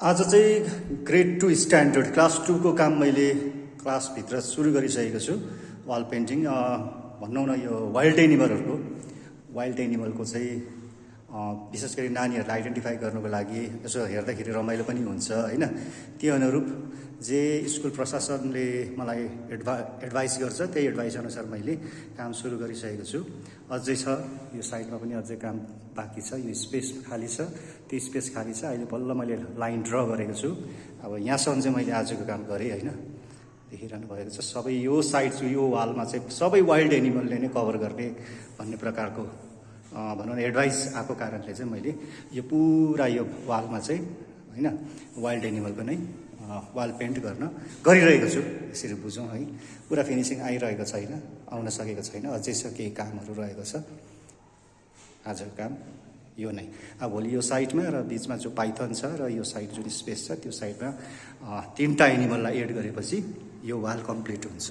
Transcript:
आज चाहिँ grade 2 standard class 2 को काम मैले क्लासभित्र सुरु गरिसकेको छु। वाल पेन्टिङ भनौँ न यो वाइल्ड एनिमलको चाहिँ विशेष गरी नानीहरूलाई आइडेन्टिफाई गर्नको लागि यसो हेर्दाखेरि रमाइलो पनि हुन्छ हैन। त्यो अनुरूप जे स्कुल प्रशासनले मलाई एडभाइस गर्छ त्यही एडभाइस अनुसार मैले काम सुरु गरिसकेको छु। अझै छ यो साइडमा पनि अझै काम बाँकी छ। यो स्पेस खाली छ, त्यो स्पेस खाली छ। अहिले बल्ल मैले लाइन ड्र गरेको छु। अब यहाँसम्म चाहिँ मैले आजको काम गरेँ हैन। देखिरहनु भएको छ सबै यो साइड यो वालमा चाहिँ सबै वाइल्ड एनिमलले नै कभर गर्ने भन्ने प्रकारको भनौँ न एडभाइस आएको कारणले चाहिँ मैले यो पुरा यो वालमा चाहिँ हैन वाइल्ड एनिमलको नै वाल पेन्ट गरिरहेको छु। यसरी बुझौँ है। पुरा फिनिसिङ आइरहेको छैन, आउन सकेको छैन, अझै छ केही कामहरू रहेको छ। आजको काम यो नै। अब भोलि यो साइडमा र बिचमा जो पाइथन छ र यो साइड जुन स्पेस छ त्यो साइडमा 3टा एनिमललाई एड गरेपछि यो वाल कम्प्लिट हुन्छ।